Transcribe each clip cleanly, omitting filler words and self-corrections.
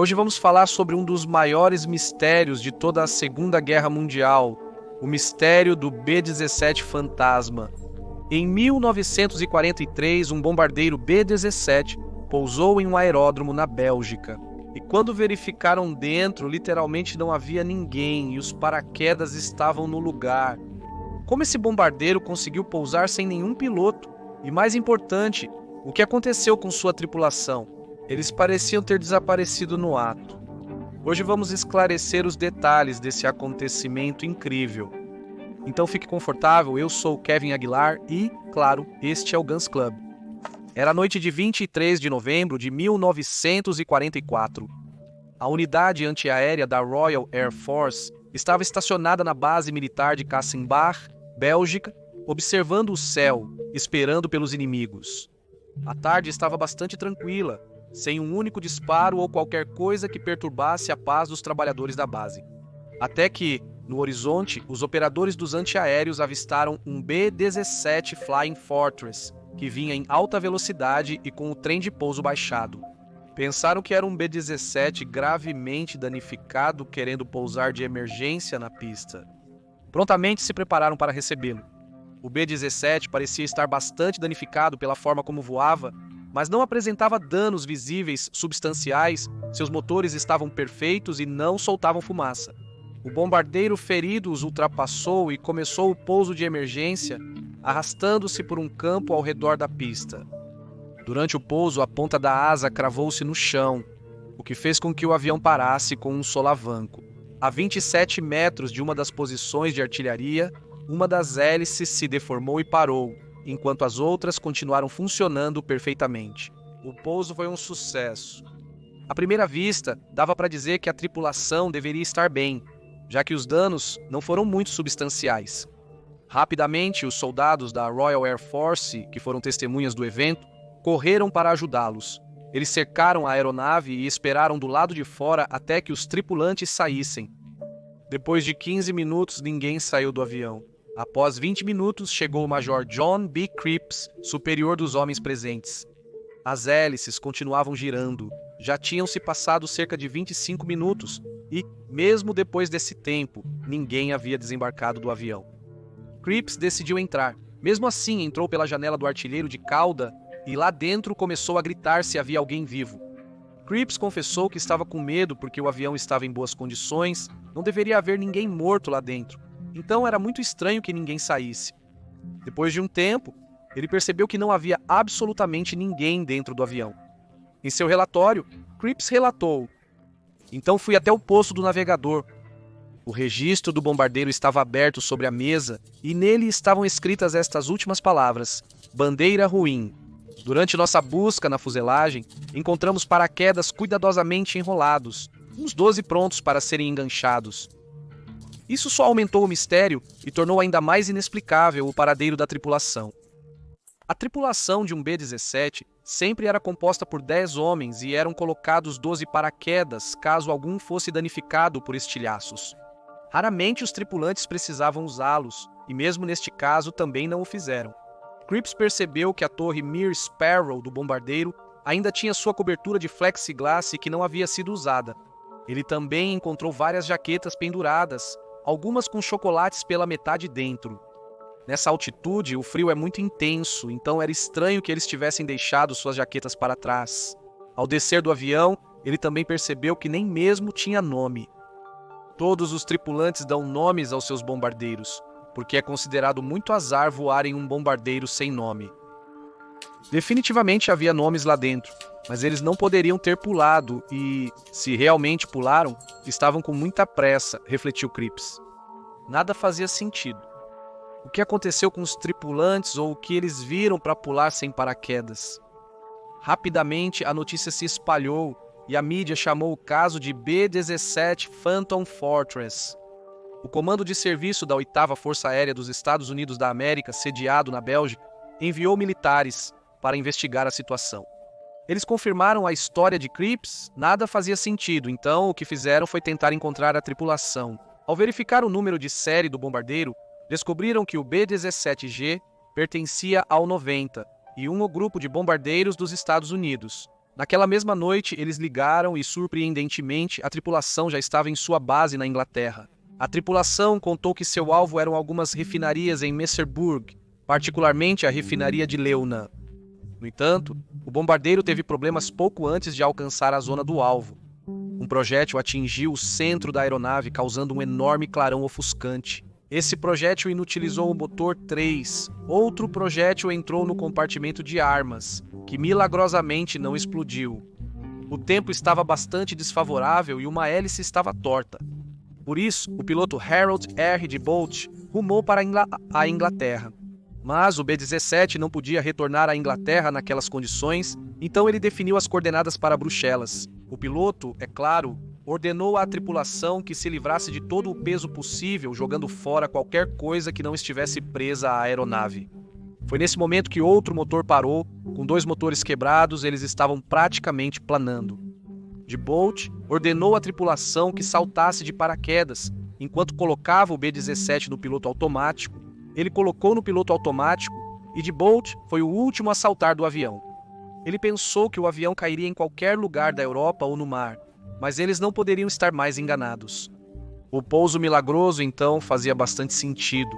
Hoje vamos falar sobre um dos maiores mistérios de toda a Segunda Guerra Mundial, o mistério do B-17 Fantasma. Em 1943, um bombardeiro B-17 pousou em um aeródromo na Bélgica. E quando verificaram dentro, literalmente não havia ninguém e os paraquedas estavam no lugar. Como esse bombardeiro conseguiu pousar sem nenhum piloto? E mais importante, o que aconteceu com sua tripulação? Eles pareciam ter desaparecido no ato. Hoje vamos esclarecer os detalhes desse acontecimento incrível. Então fique confortável, eu sou o Kevin Aguilar e, claro, este é o Guns Club. Era a noite de 23 de novembro de 1944. A unidade antiaérea da Royal Air Force estava estacionada na base militar de Cassenbach, Bélgica, observando o céu, esperando pelos inimigos. A tarde estava bastante tranquila, sem um único disparo ou qualquer coisa que perturbasse a paz dos trabalhadores da base. Até que, no horizonte, os operadores dos antiaéreos avistaram um B-17 Flying Fortress, que vinha em alta velocidade e com o trem de pouso baixado. Pensaram que era um B-17 gravemente danificado querendo pousar de emergência na pista. Prontamente se prepararam para recebê-lo. O B-17 parecia estar bastante danificado pela forma como voava, mas não apresentava danos visíveis substanciais, seus motores estavam perfeitos e não soltavam fumaça. O bombardeiro ferido os ultrapassou e começou o pouso de emergência, arrastando-se por um campo ao redor da pista. Durante o pouso, a ponta da asa cravou-se no chão, o que fez com que o avião parasse com um solavanco. A 27 metros de uma das posições de artilharia, uma das hélices se deformou e parou, enquanto as outras continuaram funcionando perfeitamente. O pouso foi um sucesso. À primeira vista, dava para dizer que a tripulação deveria estar bem, já que os danos não foram muito substanciais. Rapidamente, os soldados da Royal Air Force, que foram testemunhas do evento, correram para ajudá-los. Eles cercaram a aeronave e esperaram do lado de fora até que os tripulantes saíssem. Depois de 15 minutos, ninguém saiu do avião. Após 20 minutos, chegou o Major John B. Cripps, superior dos homens presentes. As hélices continuavam girando. Já tinham se passado cerca de 25 minutos e, mesmo depois desse tempo, ninguém havia desembarcado do avião. Cripps decidiu entrar. Mesmo assim, entrou pela janela do artilheiro de cauda e lá dentro começou a gritar se havia alguém vivo. Cripps confessou que estava com medo porque o avião estava em boas condições, não deveria haver ninguém morto lá dentro. Então era muito estranho que ninguém saísse. Depois de um tempo, ele percebeu que não havia absolutamente ninguém dentro do avião. Em seu relatório, Cripps relatou: "Então fui até o posto do navegador. O registro do bombardeiro estava aberto sobre a mesa e nele estavam escritas estas últimas palavras: bandeira ruim. Durante nossa busca na fuselagem, encontramos paraquedas cuidadosamente enrolados, uns 12 prontos para serem enganchados. Isso só aumentou o mistério e tornou ainda mais inexplicável o paradeiro da tripulação. A tripulação de um B-17 sempre era composta por 10 homens e eram colocados 12 paraquedas caso algum fosse danificado por estilhaços. Raramente os tripulantes precisavam usá-los, e mesmo neste caso também não o fizeram. Cripps percebeu que a torre Mir Sparrow do bombardeiro ainda tinha sua cobertura de plexiglass e que não havia sido usada. Ele também encontrou várias jaquetas penduradas, algumas com chocolates pela metade dentro. Nessa altitude, o frio é muito intenso, então era estranho que eles tivessem deixado suas jaquetas para trás. Ao descer do avião, ele também percebeu que nem mesmo tinha nome. Todos os tripulantes dão nomes aos seus bombardeiros, porque é considerado muito azar voar em um bombardeiro sem nome. Definitivamente havia nomes lá dentro, mas eles não poderiam ter pulado e, se realmente pularam, estavam com muita pressa, refletiu Cripps. Nada fazia sentido. O que aconteceu com os tripulantes ou o que eles viram para pular sem paraquedas? Rapidamente, a notícia se espalhou e a mídia chamou o caso de B-17 Phantom Fortress. O Comando de Serviço da 8ª Força Aérea dos Estados Unidos da América, sediado na Bélgica, enviou militares para investigar a situação. Eles confirmaram a história de Cripps, nada fazia sentido, então o que fizeram foi tentar encontrar a tripulação. Ao verificar o número de série do bombardeiro, descobriram que o B-17G pertencia ao 90 e um grupo de bombardeiros dos Estados Unidos. Naquela mesma noite, eles ligaram e, surpreendentemente, a tripulação já estava em sua base na Inglaterra. A tripulação contou que seu alvo eram algumas refinarias em Merseburg, particularmente a refinaria de Leuna. No entanto, o bombardeiro teve problemas pouco antes de alcançar a zona do alvo. Um projétil atingiu o centro da aeronave, causando um enorme clarão ofuscante. Esse projétil inutilizou o motor 3. Outro projétil entrou no compartimento de armas, que milagrosamente não explodiu. O tempo estava bastante desfavorável e uma hélice estava torta. Por isso, o piloto Harold R. de Bolt rumou para a Inglaterra. Mas o B-17 não podia retornar à Inglaterra naquelas condições, então ele definiu as coordenadas para Bruxelas. O piloto, é claro, ordenou à tripulação que se livrasse de todo o peso possível, jogando fora qualquer coisa que não estivesse presa à aeronave. Foi nesse momento que outro motor parou, com 2 motores quebrados, eles estavam praticamente planando. De Bolt ordenou à tripulação que saltasse de paraquedas, enquanto colocava o B-17 no piloto automático. Ele colocou no piloto automático e de Bolt foi o último a saltar do avião. Ele pensou que o avião cairia em qualquer lugar da Europa ou no mar, mas eles não poderiam estar mais enganados. O pouso milagroso, então, fazia bastante sentido.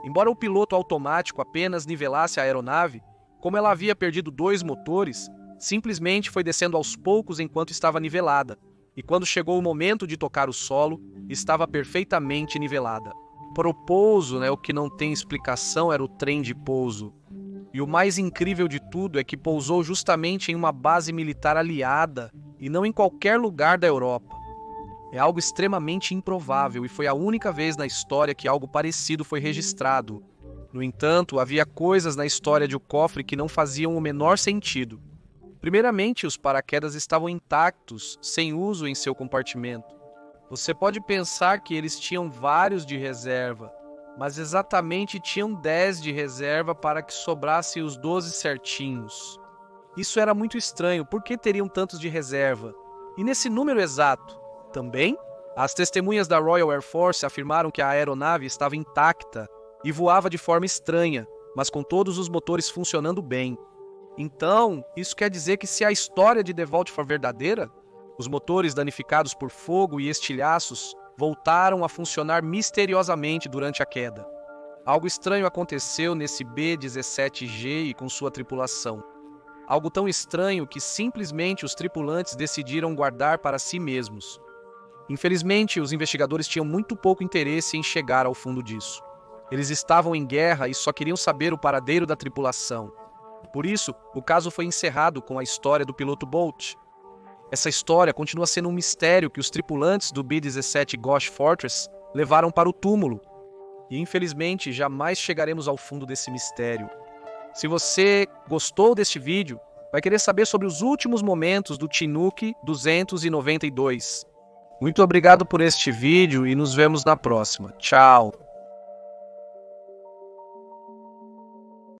Embora o piloto automático apenas nivelasse a aeronave, como ela havia perdido 2 motores, simplesmente foi descendo aos poucos enquanto estava nivelada, e quando chegou o momento de tocar o solo, estava perfeitamente nivelada. Para o pouso, o que não tem explicação era o trem de pouso. E o mais incrível de tudo é que pousou justamente em uma base militar aliada e não em qualquer lugar da Europa. É algo extremamente improvável e foi a única vez na história que algo parecido foi registrado. No entanto, havia coisas na história de O Cofre que não faziam o menor sentido. Primeiramente, os paraquedas estavam intactos, sem uso em seu compartimento. Você pode pensar que eles tinham vários de reserva, mas exatamente tinham 10 de reserva para que sobrassem os 12 certinhos. Isso era muito estranho, por que teriam tantos de reserva? E nesse número exato? Também, as testemunhas da Royal Air Force afirmaram que a aeronave estava intacta e voava de forma estranha, mas com todos os motores funcionando bem. Então, isso quer dizer que se a história de The Vault for verdadeira, os motores danificados por fogo e estilhaços voltaram a funcionar misteriosamente durante a queda. Algo estranho aconteceu nesse B-17G e com sua tripulação. Algo tão estranho que simplesmente os tripulantes decidiram guardar para si mesmos. Infelizmente, os investigadores tinham muito pouco interesse em chegar ao fundo disso. Eles estavam em guerra e só queriam saber o paradeiro da tripulação. Por isso, o caso foi encerrado com a história do piloto Bolt. Essa história continua sendo um mistério que os tripulantes do B-17 Ghost Fortress levaram para o túmulo. E infelizmente, jamais chegaremos ao fundo desse mistério. Se você gostou deste vídeo, vai querer saber sobre os últimos momentos do Chinook 292. Muito obrigado por este vídeo e nos vemos na próxima. Tchau!